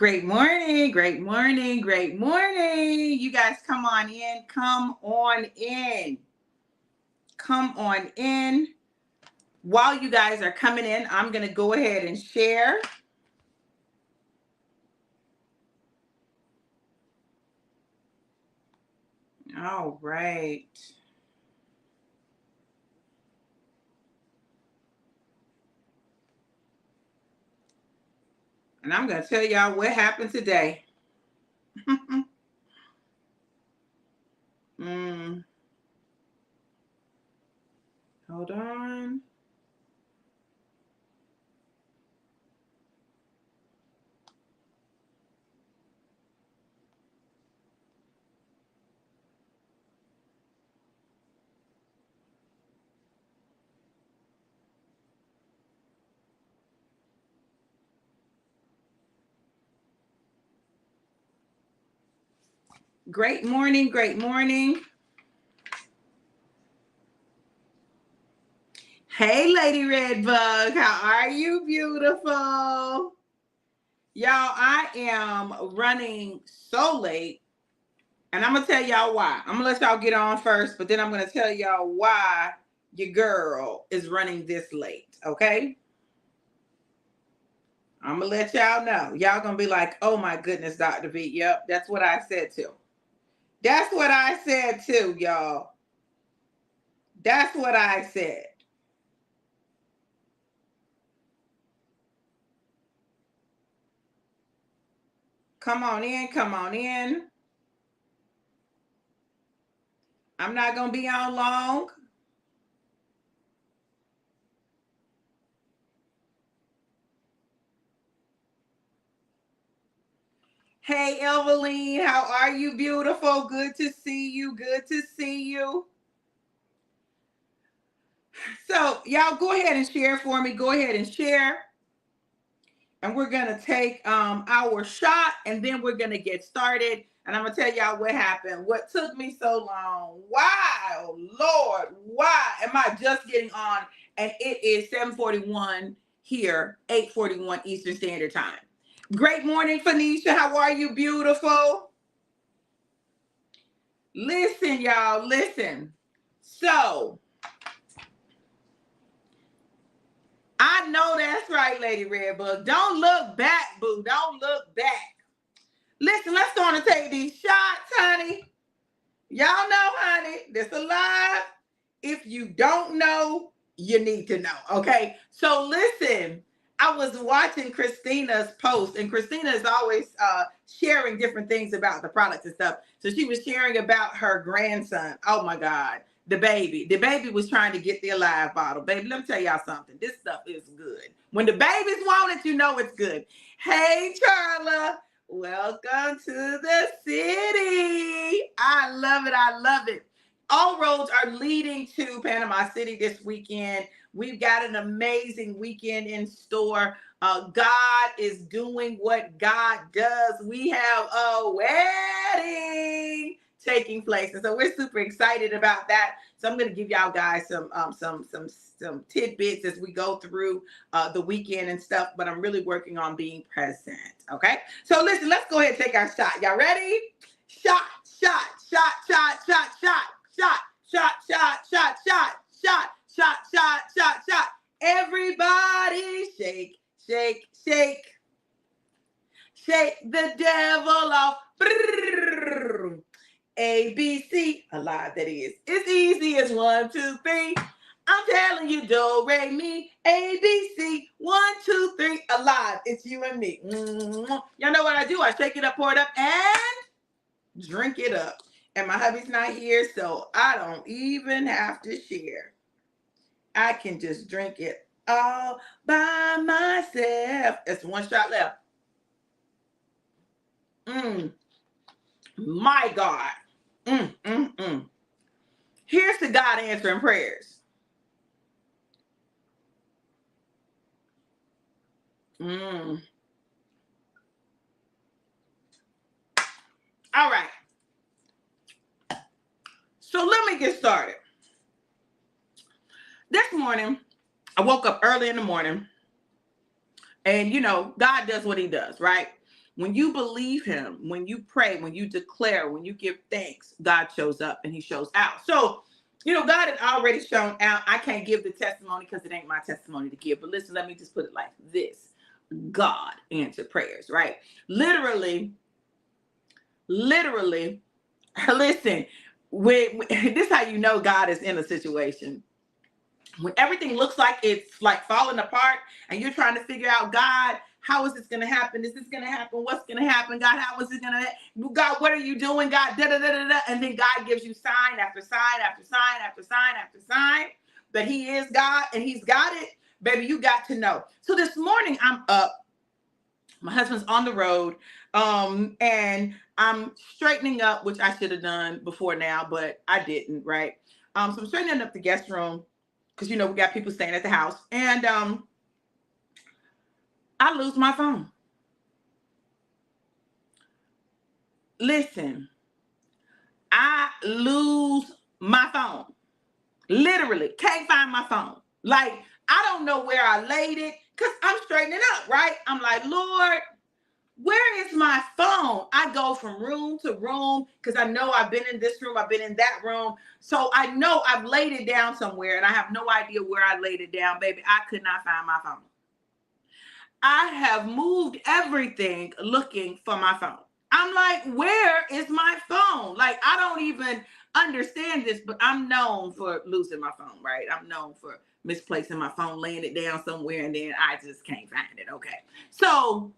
Great morning, great morning, great morning. You guys come on in, come on in, come on in. While you guys are coming in, I'm going to go ahead and share. All right. And I'm going to tell y'all what happened today. Hold on. Great morning, great morning. Hey, Lady Redbug, how are you, beautiful? Y'all, I am running so late, and I'm going to tell y'all why. I'm going to let y'all get on first, but then I'm going to tell y'all why your girl is running this late, okay? I'm going to let y'all know. Y'all going to be like, oh my goodness, Dr. V. Yep, that's what I said too. That's what I said too, y'all. That's what I said. Come on in, come on in. I'm not going to be on long. Hey, Eveline, how are you, beautiful? Good to see you. Good to see you. So, y'all go ahead and share for me. Go ahead and share. And we're going to take our shot, and then we're going to get started. And I'm going to tell y'all what happened. What took me so long? Why, oh Lord, why am I just getting on? And it is 7:41 here, 8:41 Eastern Standard Time. Great morning, Phoenicia. How are you, beautiful? Listen, y'all, listen. So, I know that's right, Lady Redbug. Don't look back, boo. Don't look back. Listen, let's go on and take these shots, honey. Y'all know, honey, this alive. If you don't know, you need to know, okay? So listen, I was watching Christina's post, and Christina is always sharing different things about the products and stuff. So she was sharing about her grandson. Oh my God, the baby. The baby was trying to get the Alive bottle. Baby, let me tell y'all something. This stuff is good. When the babies want it, you know it's good. Hey, Charla. Welcome to the city. I love it. I love it. All roads are leading to Panama City this weekend. We've got an amazing weekend in store. God is doing what God does. We have a wedding taking place, and so we're super excited about that. So I'm going to give y'all guys some tidbits as we go through the weekend and stuff. But I'm really working on being present. Okay. So listen, let's go ahead and take our shot. Y'all ready? Shot, shot, shot, shot, shot, shot. Shot, shot, shot, shot, shot, shot, shot, shot, shot, shot. Everybody shake, shake, shake. Shake the devil off. Brrr. A, B, C. Alive, that is. It's easy as 1, 2, 3. I'm telling you, do, re, mi, A, B, C. 1, 2, 3. Alive. It's you and me. Y'all know what I do? I shake it up, pour it up, and drink it up. And my hubby's not here, so I don't even have to share. I can just drink it all by myself. It's one shot left. My God. Here's to God answering prayers. All right. So let me get started. This morning, I woke up early in the morning, and you know, God does what he does, right? When you believe him, when you pray, when you declare, when you give thanks, God shows up and he shows out. So, God had already shown out. I can't give the testimony because it ain't my testimony to give. But listen, let me just put it like this. God answered prayers, right? Literally, listen, this is how you know God is in a situation. When everything looks like it's like falling apart and you're trying to figure out, God, how is this going to happen? Is this going to happen? What's going to happen? God, how is it going to, God, what are you doing? God, da, da, da, da, da. And then God gives you sign after sign after sign after sign after sign that he is God and he's got it. Baby, you got to know. So this morning I'm up. My husband's on the road, and I'm straightening up, which I should have done before now, but I didn't, right? So I'm straightening up the guest room because, we got people staying at the house, and I lose my phone. Listen, I lose my phone. Literally, can't find my phone. Like, I don't know where I laid it because I'm straightening up, right? I'm like, Lord, where is my phone? I go from room to room because I know I've been in this room, I've been in that room. So I know I've laid it down somewhere and I have no idea where I laid it down, baby. I could not find my phone. I have moved everything looking for my phone. I'm like, where is my phone? Like, I don't even understand this, but I'm known for losing my phone, right? I'm known for misplacing my phone, laying it down somewhere, and then I just can't find it. Okay. So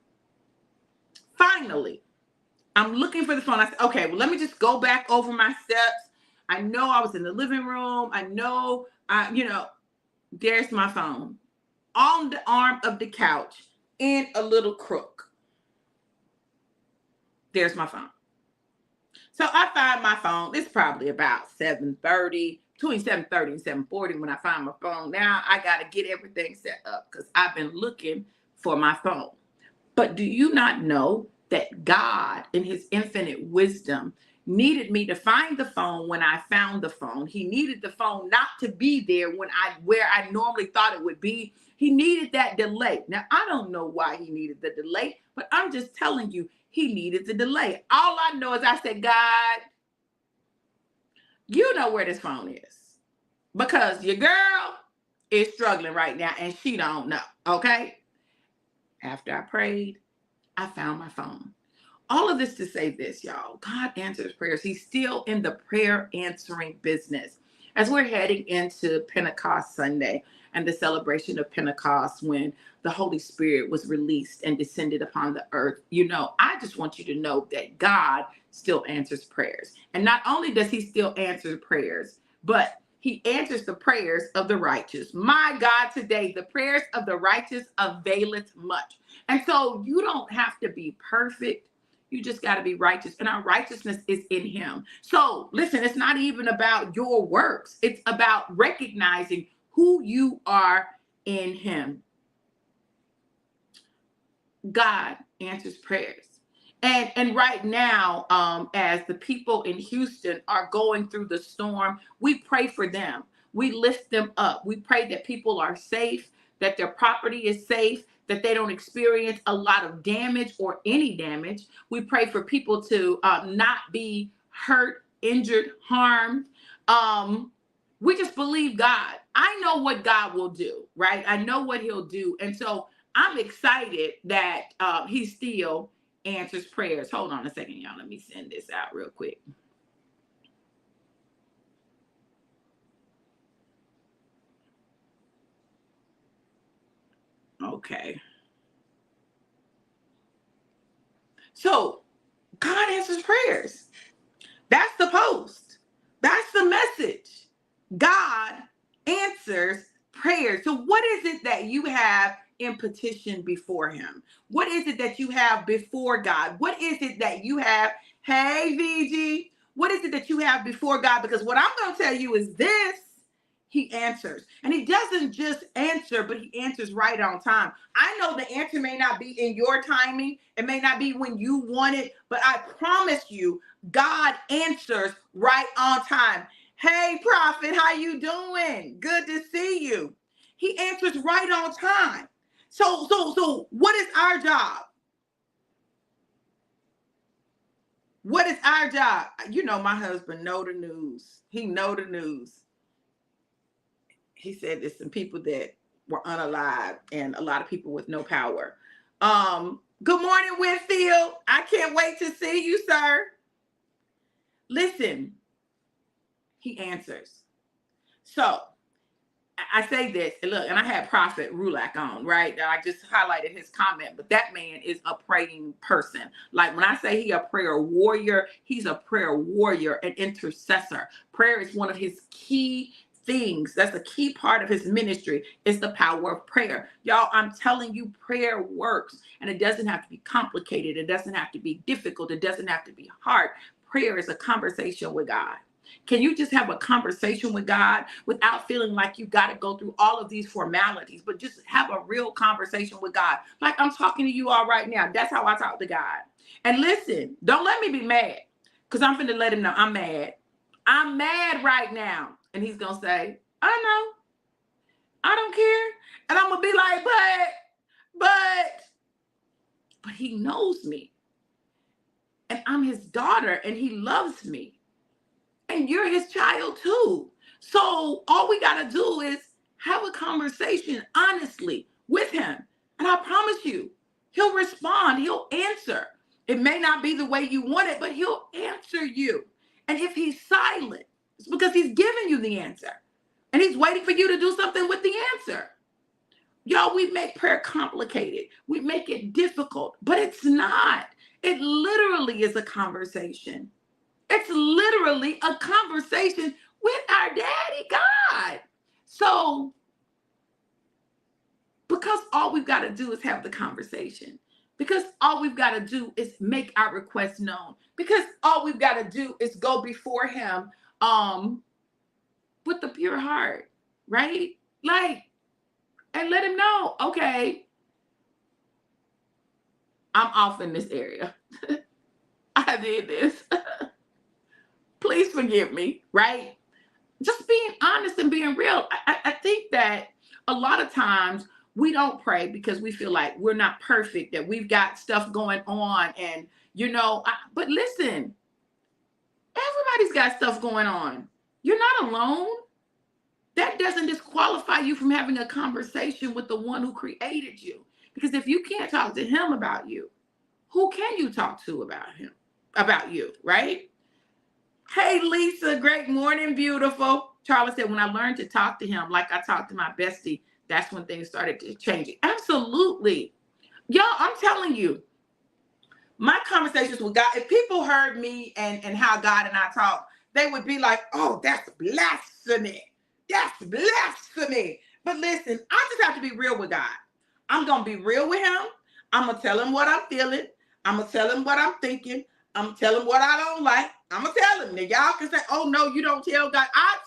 finally, I'm looking for the phone. I said, okay, well, let me just go back over my steps. I know I was in the living room. I know, there's my phone on the arm of the couch in a little crook. There's my phone. So I find my phone. It's probably about 7:30, between 7:30 and 7:40 when I find my phone. Now I got to get everything set up because I've been looking for my phone. But do you not know that God, in his infinite wisdom, needed me to find the phone when I found the phone? He needed the phone not to be there where I normally thought it would be. He needed that delay. Now, I don't know why he needed the delay, but I'm just telling you, he needed the delay. All I know is I said, God, you know where this phone is. Because your girl is struggling right now and she don't know, okay? After I prayed, I found my phone. All of this to say this, y'all. God answers prayers. He's still in the prayer answering business. As we're heading into Pentecost Sunday and the celebration of Pentecost when the Holy Spirit was released and descended upon the earth, I just want you to know that God still answers prayers. And not only does he still answer prayers, but he answers the prayers of the righteous. My God, today, the prayers of the righteous availeth much. And so you don't have to be perfect. You just got to be righteous. And our righteousness is in him. So listen, it's not even about your works. It's about recognizing who you are in him. God answers prayers. And right now, as the people in Houston are going through the storm, we pray for them. We lift them up. We pray that people are safe, that their property is safe, that they don't experience a lot of damage or any damage. We pray for people to not be hurt, injured, harmed. We just believe God. I know what God will do, right? I know what he'll do. And so I'm excited that he still answers prayers. Hold on a second, y'all. Let me send this out real quick. Okay. So God answers prayers. That's the post. That's the message. God answers prayers. So what is it that you have in petition before him? What is it that you have before God? What is it that you have? Hey, VG, what is it that you have before God? Because what I'm going to tell you is this. He answers. And he doesn't just answer, but he answers right on time. I know the answer may not be in your timing. It may not be when you want it, but I promise you, God answers right on time. Hey, Prophet, how you doing? Good to see you. He answers right on time. So what is our job? our job. You know, my husband know the news. He know the news. He said there's some people that were unalive and a lot of people with no power. Good morning, Whitfield. I can't wait to see you, sir. Listen, he answers. So I say this, and look, and I had Prophet Rulak on, right? I just highlighted his comment, but that man is a praying person. Like when I say he a prayer warrior, he's a prayer warrior, an intercessor. Prayer is one of his key things. That's a key part of his ministry. It's the power of prayer. Y'all, I'm telling you, prayer works, and it doesn't have to be complicated. It doesn't have to be difficult. It doesn't have to be hard. Prayer is a conversation with God. Can you just have a conversation with God without feeling like you got to go through all of these formalities, but just have a real conversation with God? Like I'm talking to you all right now. That's how I talk to God. And listen, don't let me be mad, because I'm finna let him know I'm mad. I'm mad right now. And he's going to say, I know. I don't care. And I'm going to be like, but he knows me. And I'm his daughter and he loves me. And you're his child too. So all we got to do is have a conversation honestly with him. And I promise you, he'll respond. He'll answer. It may not be the way you want it, but he'll answer you. And if he's silent, it's because he's giving you the answer. And he's waiting for you to do something with the answer. Y'all, we make prayer complicated. We make it difficult, but it's not. It literally is a conversation. It's literally a conversation with our daddy, God. So, because all we've got to do is have the conversation, because all we've got to do is make our requests known, because all we've got to do is go before him with a pure heart, right? Like, and let him know, okay, I'm off in this area. I did this. Please forgive me, right? Just being honest and being real. I think that a lot of times we don't pray because we feel like we're not perfect, that we've got stuff going on. And, you know, but listen, everybody's got stuff going on. You're not alone. That doesn't disqualify you from having a conversation with the one who created you. Because if you can't talk to him about you, who can you talk to about you, right? Hey, Lisa, great morning, beautiful. Charlie said, when I learned to talk to him like I talked to my bestie, that's when things started to change. Absolutely. Y'all, I'm telling you, my conversations with God, if people heard me and how God and I talk, they would be like, oh, that's blasphemy. That's blasphemy. But listen, I just have to be real with God. I'm going to be real with him. I'm going to tell him what I'm feeling. I'm going to tell him what I'm thinking. I'm going to tell him what I don't like. I'm going to tell him. Now, y'all can say, oh, no, you don't tell God. I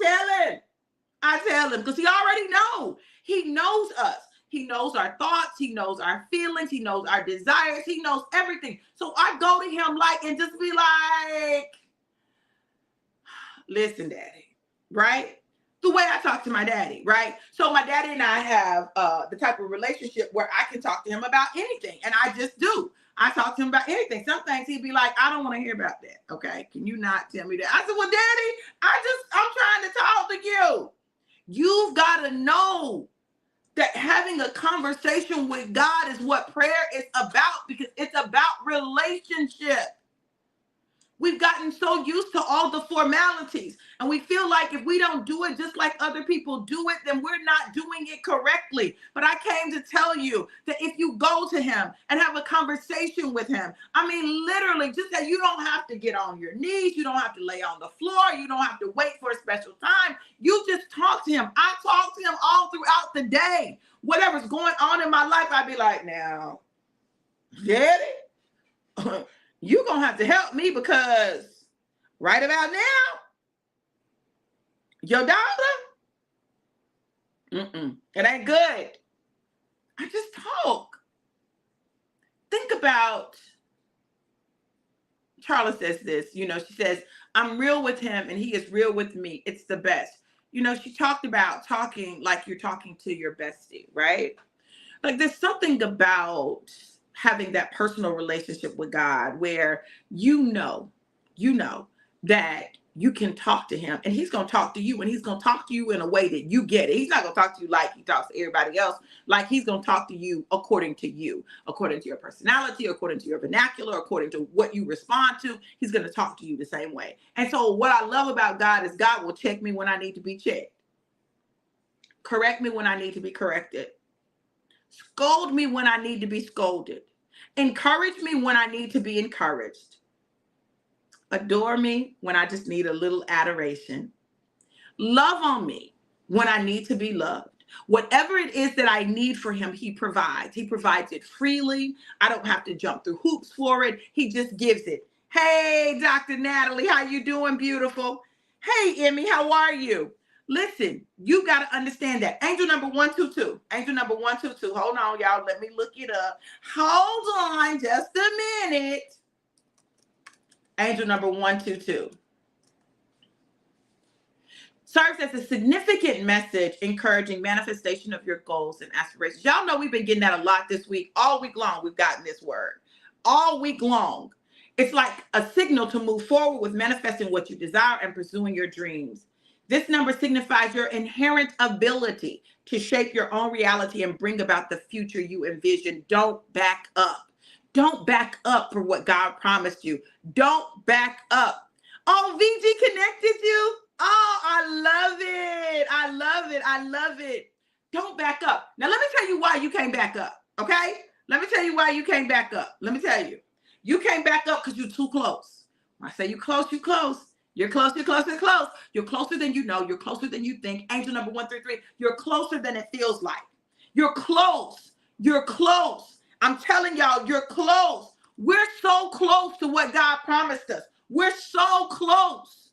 tell him because he already knows. He knows us. He knows our thoughts. He knows our feelings. He knows our desires. He knows everything. So I go to him like and just be like, listen, daddy, right? The way I talk to my daddy, right? So my daddy and I have the type of relationship where I can talk to him about anything. And I just do. I talk to him about anything. Some things he'd be like, I don't want to hear about that. Okay. Can you not tell me that? I said, well, daddy, I'm trying to talk to you. You've got to know that having a conversation with God is what prayer is about, because it's about relationship. We've gotten so used to all the formalities, and we feel like if we don't do it just like other people do it, then we're not doing it correctly. But I came to tell you that if you go to him and have a conversation with him, I mean, literally, just that you don't have to get on your knees. You don't have to lay on the floor. You don't have to wait for a special time. You just talk to him. I talk to him all throughout the day. Whatever's going on in my life, I'd be like, now, daddy, you're going to have to help me, because right about now, your daughter, it ain't good. I just talk. Think about, Charlotte says this, she says, I'm real with him and he is real with me. It's the best. She talked about talking like you're talking to your bestie, right? Like there's something about having that personal relationship with God where you know that you can talk to him, and he's going to talk to you, and he's going to talk to you in a way that you get it. He's not going to talk to you like he talks to everybody else. Like, he's going to talk to you, according to your personality, according to your vernacular, according to what you respond to. He's going to talk to you the same way. And so what I love about God is God will check me when I need to be checked. Correct me when I need to be corrected. Scold me when I need to be scolded. Encourage me when I need to be encouraged. Adore me when I just need a little adoration. Love on me when I need to be loved. Whatever it is that I need for him, he provides. He provides it freely. I don't have to jump through hoops for it. He just gives it. Hey, Dr. Natalie, how you doing, beautiful? Hey, Emmy, how are you? Listen, you got to understand that. Angel number 122. Angel number 122. Hold on, y'all. Let me look it up. Hold on just a minute. Angel number 122. Serves as a significant message encouraging manifestation of your goals and aspirations. Y'all know we've been getting that a lot this week. All week long, we've gotten this word. All week long. It's like a signal to move forward with manifesting what you desire and pursuing your dreams. This number signifies your inherent ability to shape your own reality and bring about the future you envision. Don't back up. Don't back up for what God promised you. Don't back up. Oh, VG connected you? Oh, I love it. I love it. I love it. Don't back up. Now, let me tell you why you can't back up, okay? Let me tell you why you can't back up. Let me tell you. You can't back up because you're too close. When I say you close, you close. You're close, you're close, you're close. You're closer than you know. You're closer than you think. Angel number 133. You're closer than it feels like. You're close. You're close. I'm telling y'all, you're close. We're so close to what God promised us. We're so close.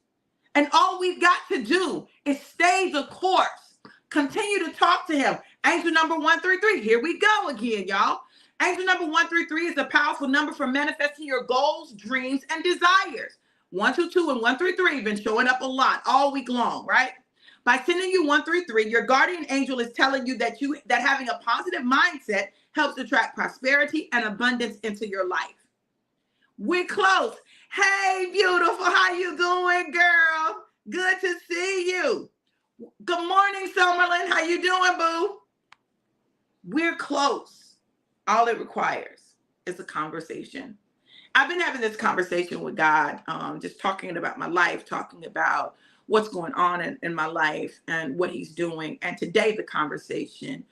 And all we've got to do is stay the course. Continue to talk to him. Angel number 133. Here we go again, y'all. Angel number 133 is a powerful number for manifesting your goals, dreams, and desires. 122 and 133 have been showing up a lot all week long, right? By sending you 133, your guardian angel is telling you that having a positive mindset helps attract prosperity and abundance into your life. We're close. Hey, beautiful. How you doing, girl? Good to see you. Good morning, Summerlin. How you doing, boo? We're close. All it requires is a conversation. I've been having this conversation with God, just talking about my life, talking about what's going on in my life and what he's doing. And today the conversation,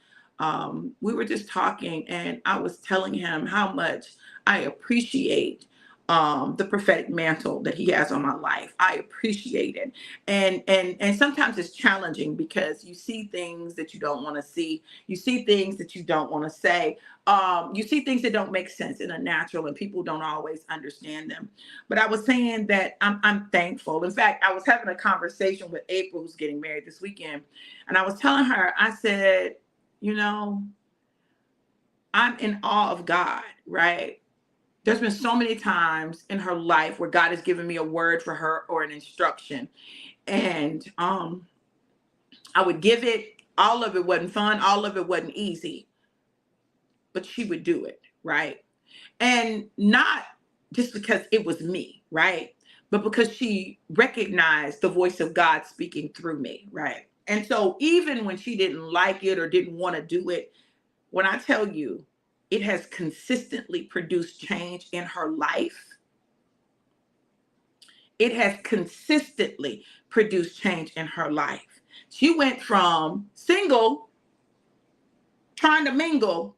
we were just talking, and I was telling him how much I appreciate the prophetic mantle that he has on my life. I appreciate it. And sometimes it's challenging because you see things that you don't want to see. You see things that you don't want to say. You see things that don't make sense in a natural, and people don't always understand them. But I was saying that I'm thankful. In fact, I was having a conversation with April, who's getting married this weekend. And I was telling her, I said, you know, I'm in awe of God, right? There's been so many times in her life where God has given me a word for her or an instruction. And I would give it. All of it wasn't fun. All of it wasn't easy. But she would do it, right? And not just because it was me, right? But because she recognized the voice of God speaking through me, right? And so even when she didn't like it or didn't want to do it, when I tell you, it has consistently produced change in her life. It has consistently produced change in her life. She went from single, trying to mingle,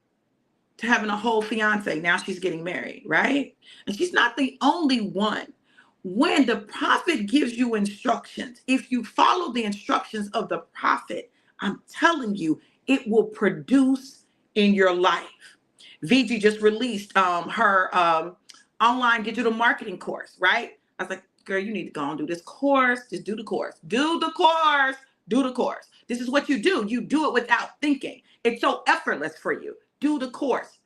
to having a whole fiance. Now she's getting married, right? And she's not the only one. When the prophet gives you instructions, if you follow the instructions of the prophet, I'm telling you, it will produce in your life. VG just released her online digital marketing course, right? I was like, girl, you need to go and do this course. Just do the course. Do the course. Do the course. This is what you do. You do it without thinking. It's so effortless for you. Do the course.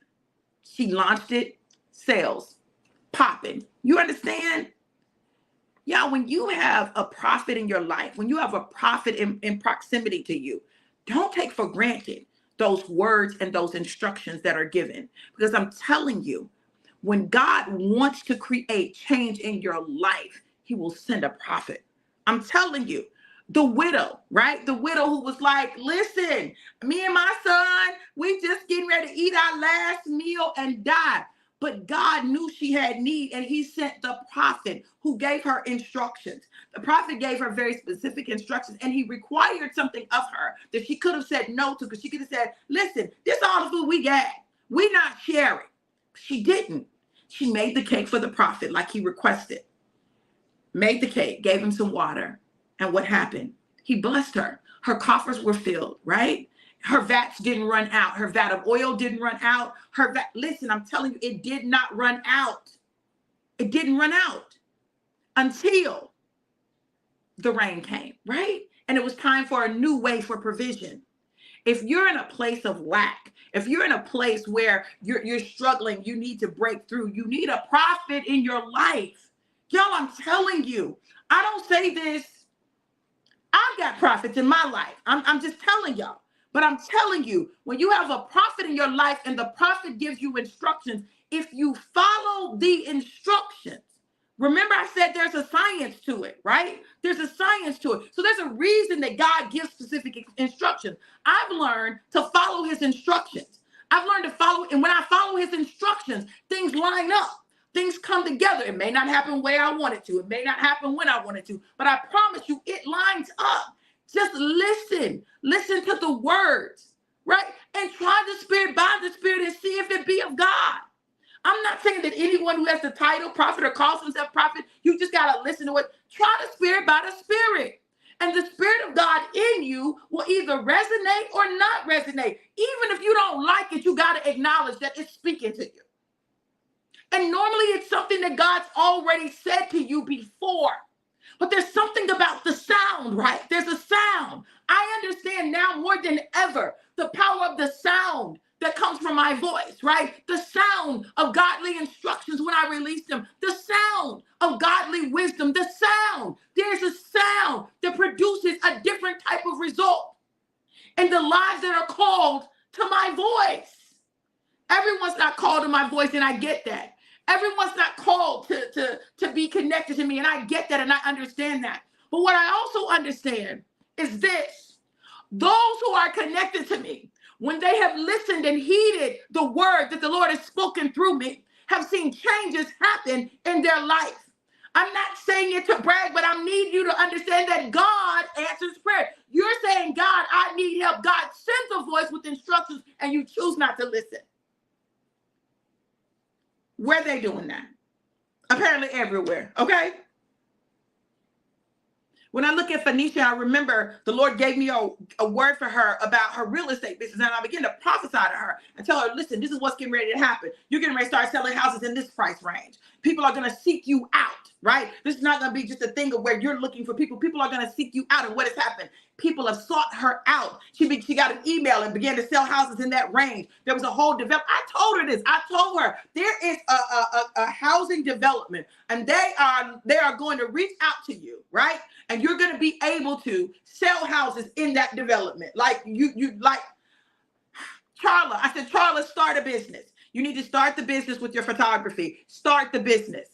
She launched it. Sales. Popping. You understand? Y'all, when you have a prophet in your life, when you have a prophet in proximity to you, don't take for granted those words and those instructions that are given. Because I'm telling you, When God wants to create change in your life, he will send a prophet. I'm telling you, the widow, right? The widow who was like, listen, me and my son, we just getting ready to eat our last meal and die. But God knew she had need, and he sent the prophet who gave her instructions. The prophet gave her very specific instructions, and he required something of her that she could have said no to, because she could have said, listen, this is all the food we got. We not sharing. She didn't. She made the cake for the prophet like he requested. Made the cake, gave him some water. And what happened? He blessed her. Her coffers were filled, right? Her vats didn't run out. Her vat of oil didn't run out. Listen, I'm telling you, it did not run out. It didn't run out until the rain came, right? And it was time for a new way for provision. If you're in a place of lack, if you're in a place where you're struggling, you need to break through. You need a prophet in your life. Y'all, I'm telling you, I don't say this. I've got prophets in my life. I'm just telling y'all. But I'm telling you, when you have a prophet in your life and the prophet gives you instructions, if you follow the instructions, remember I said there's a science to it, right? There's a science to it. So there's a reason that God gives specific instructions. I've learned to follow his instructions. I've learned to follow, and when I follow his instructions, things line up. Things come together. It may not happen the way I want it to. It may not happen when I want it to. But I promise you, it lines up. Just listen. Listen to the words, right? And try the Spirit by the Spirit and see if it be of God. I'm not saying that anyone who has the title prophet or calls himself prophet, you just got to listen to it. Try the Spirit by the Spirit. And the Spirit of God in you will either resonate or not resonate. Even if you don't like it, you got to acknowledge that it's speaking to you. And normally it's something that God's already said to you before. But there's something about the sound, right? There's a sound. I understand now more than ever the power of the sound that comes from my voice, right? The sound of godly instructions when I release them. The sound of godly wisdom. The sound. There's a sound that produces a different type of result in the lives that are called to my voice. Everyone's not called to my voice, and I get that. Everyone's not called to be connected to me, and I get that, and I understand that. But what I also understand is this. Those who are connected to me, when they have listened and heeded the word that the Lord has spoken through me, have seen changes happen in their life. I'm not saying it to brag, but I need you to understand that God answers prayer. You're saying, God, I need help. God sends a voice with instructions, and you choose not to listen. Where are they doing that? Apparently everywhere, okay? When I look at Phoenicia, I remember the Lord gave me a word for her about her real estate business, and I began to prophesy to her and tell her, listen, this is what's getting ready to happen. You're getting ready to start selling houses in this price range. People are going to seek you out, right? This is not going to be just a thing of where you're looking for people. People are going to seek you out, and what has happened? People have sought her out. She got an email and began to sell houses in that range. There was a whole development. I told her this. I told her there is a housing development, and they are going to reach out to you, right? And you're going to be able to sell houses in that development. Like like Charla. I said, Charla, start a business. You need to start the business with your photography. Start the business.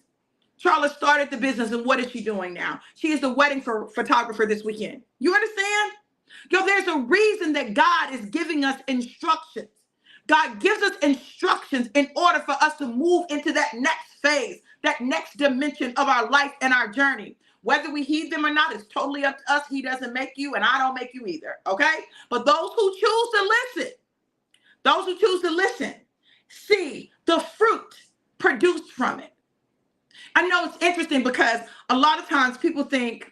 Charla started the business, and what is she doing now? She is the wedding photographer this weekend. You understand? Yo, there's a reason that God is giving us instructions. God gives us instructions in order for us to move into that next phase, that next dimension of our life and our journey. Whether we heed them or not, it's totally up to us. He doesn't make you, and I don't make you either, okay? But those who choose to listen, see the fruit produced from it. I know it's interesting because a lot of times people think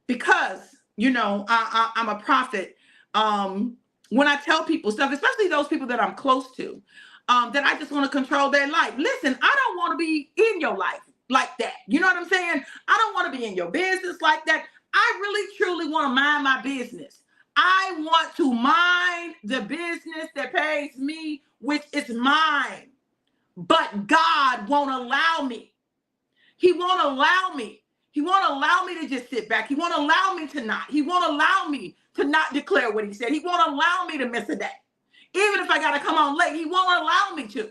because, I'm a prophet, when I tell people stuff, especially those people that I'm close to, that I just want to control their life. Listen, I don't want to be in your life like that. You know what I'm saying? I don't want to be in your business like that. I really, truly want to mind my business. I want to mind the business that pays me, which is mine. But God won't allow me. He won't allow me. He won't allow me to just sit back. He won't allow me to not. He won't allow me to not declare what he said. He won't allow me to miss a day. Even if I got to come on late, he won't allow me to.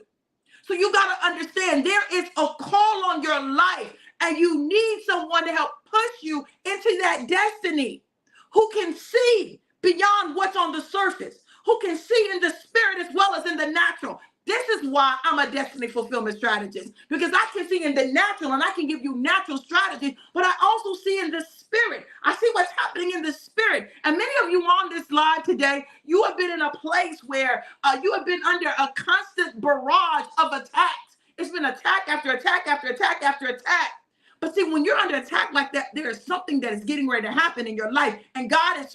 So you got to understand there is a call on your life, and you need someone to help push you into that destiny, who can see beyond what's on the surface, who can see in the spirit as well as in the natural. This is why I'm a destiny fulfillment strategist, because I can see in the natural and I can give you natural strategies, but I also see in the spirit. I see what's happening in the spirit. And many of you on this live today, you have been in a place where you have been under a constant barrage of attacks. It's been attack after attack after attack after attack. But see, when you're under attack like that, there is something that is getting ready to happen in your life. And God is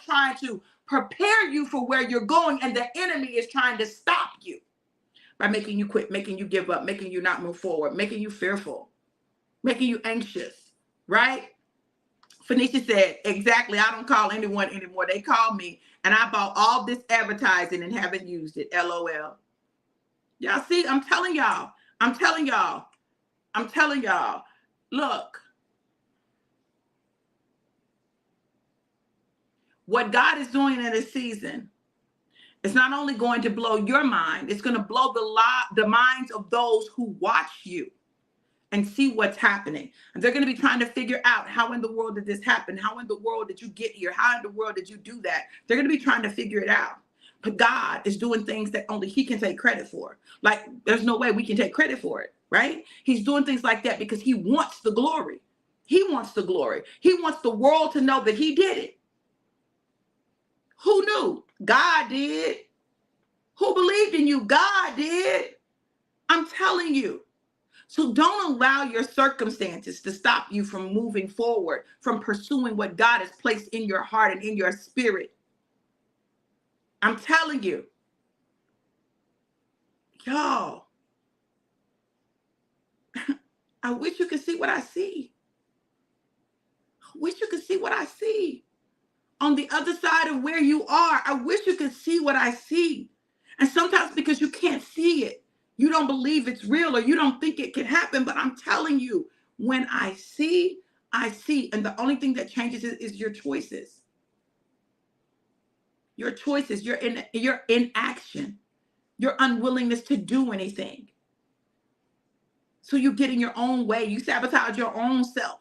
trying to prepare you for where you're going. And the enemy is trying to stop you by making you quit, making you give up, making you not move forward, making you fearful, making you anxious, right? Phoenicia said, exactly. I don't call anyone anymore. They call me, and I bought all this advertising and haven't used it. LOL. Y'all see, I'm telling y'all. Look, what God is doing in this season, it's not only going to blow your mind, it's going to blow the minds of those who watch you and see what's happening. And they're going to be trying to figure out, how in the world did this happen? How in the world did you get here? How in the world did you do that? They're going to be trying to figure it out. But God is doing things that only he can take credit for. Like, there's no way we can take credit for it, right? He's doing things like that because he wants the glory. He wants the glory. He wants the world to know that he did it. Who knew? God did. Who believed in you? God did. I'm telling you. So don't allow your circumstances to stop you from moving forward, from pursuing what God has placed in your heart and in your spirit. I'm telling you. Y'all, I wish you could see what I see. I wish you could see what I see. On the other side of where you are, I wish you could see what I see. And sometimes because you can't see it, you don't believe it's real, or you don't think it can happen. But I'm telling you, when I see, I see. And the only thing that changes is your choices. Your choices, your inaction, your unwillingness to do anything. So you get in your own way. You sabotage your own self.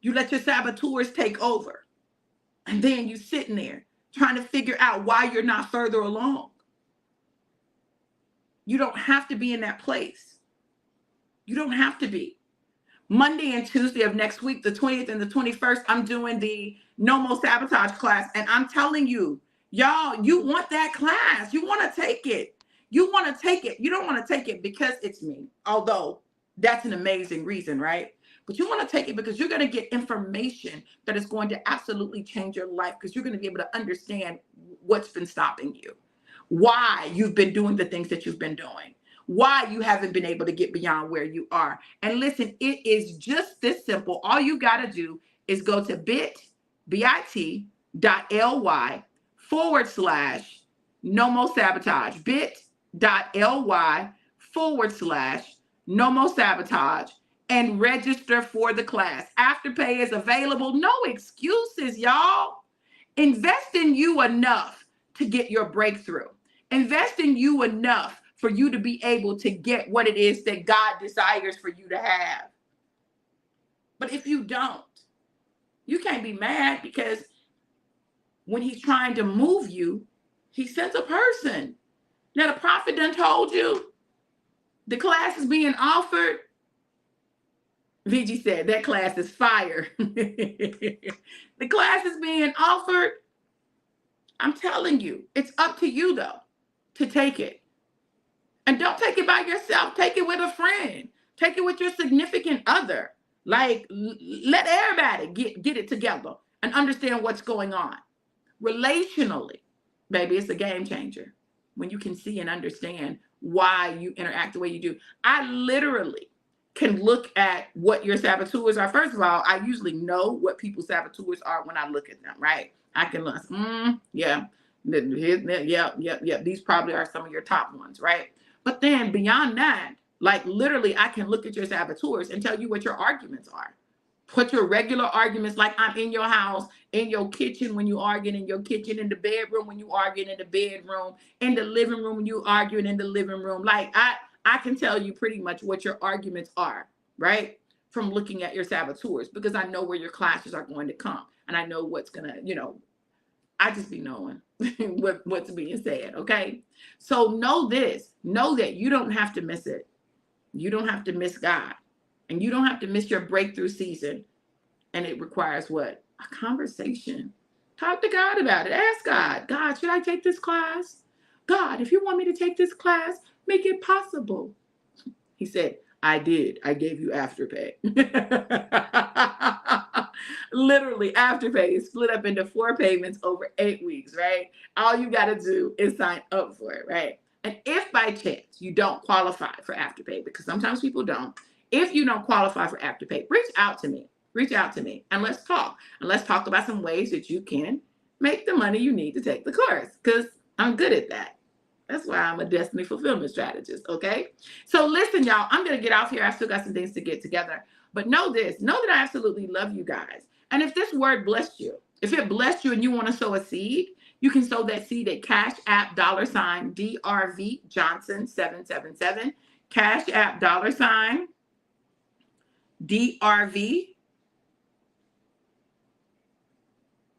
You let your saboteurs take over. And then you sitting there trying to figure out why you're not further along. You don't have to be in that place. You don't have to be. Monday and Tuesday of next week, the 20th and the 21st, I'm doing the No More Sabotage class. And I'm telling you, y'all, you want that class. You want to take it. You want to take it. You don't want to take it because it's me, although that's an amazing reason, right? But you want to take it because you're going to get information that is going to absolutely change your life, because you're going to be able to understand what's been stopping you, why you've been doing the things that you've been doing, why you haven't been able to get beyond where you are. And listen, it is just this simple. All you got to do is go to bit.ly/no more sabotage, bit.ly/no more sabotage, and register for the class. Afterpay is available. No excuses, y'all. Invest in you enough to get your breakthrough. Invest in you enough for you to be able to get what it is that God desires for you to have. But if you don't, you can't be mad, because when he's trying to move you, he sends a person. Now, the prophet done told you the class is being offered. VG said that class is fire. The class is being offered. I'm telling you, it's up to you, though, to take it. And don't take it by yourself. Take it with a friend. Take it with your significant other. Like, let everybody get it together and understand what's going on. Relationally, baby, it's a game changer when you can see and understand why you interact the way you do. I literally can look at what your saboteurs are. First of all, I usually know what people's saboteurs are when I look at them, right? I can look, yeah. These probably are some of your top ones, right? But then beyond that, like literally, I can look at your saboteurs and tell you what your arguments are. Put your regular arguments, like I'm in your house, in your kitchen when you arguing in your kitchen, in the bedroom when you arguing in the bedroom, in the living room when you arguing in the living room. Like I can tell you pretty much what your arguments are, right? From looking at your saboteurs, because I know where your clashes are going to come. And I know what's gonna, I just be knowing what's being said, okay? So know this, know that you don't have to miss it. You don't have to miss God. And you don't have to miss your breakthrough season. And it requires what? A conversation. Talk to God about it. Ask God, God, should I take this class? God, if you want me to take this class, make it possible. He said, I did. I gave you Afterpay. Literally, Afterpay is split up into 4 payments over 8 weeks, right? All you got to do is sign up for it, right? And if by chance you don't qualify for Afterpay, because sometimes people don't, if you don't qualify for Afterpay, reach out to me. Reach out to me and let's talk. And let's talk about some ways that you can make the money you need to take the course, because I'm good at that. That's why I'm a destiny fulfillment strategist, okay? So listen, y'all, I'm going to get off here. I still got some things to get together. But know this, know that I absolutely love you guys. And if this word blessed you, if it blessed you and you want to sow a seed, you can sow that seed at Cash App $DRV Johnson 777. Cash App $DRV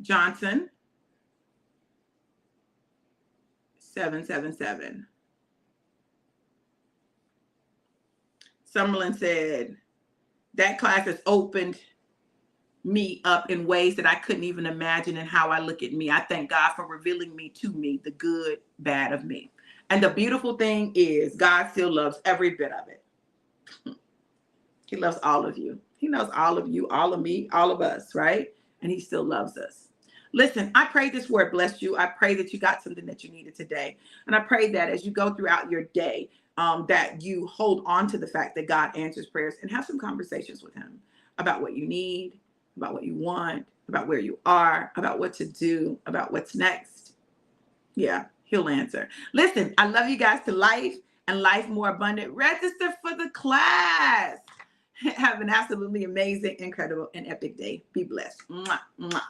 Johnson 777. Summerlin said, that class has opened me up in ways that I couldn't even imagine, and how I look at me. I thank God for revealing me to me, the good, bad of me. And the beautiful thing is, God still loves every bit of it. He loves all of you. He knows all of you, all of me, all of us, right? And he still loves us. Listen, I pray this word blessed you. I pray that you got something that you needed today. And I pray that as you go throughout your day, that you hold on to the fact that God answers prayers, and have some conversations with him about what you need, about what you want, about where you are, about what to do, about what's next. Yeah, he'll answer. Listen, I love you guys to life and life more abundant. Register for the class. Have an absolutely amazing, incredible, and epic day. Be blessed. Mwah, mwah.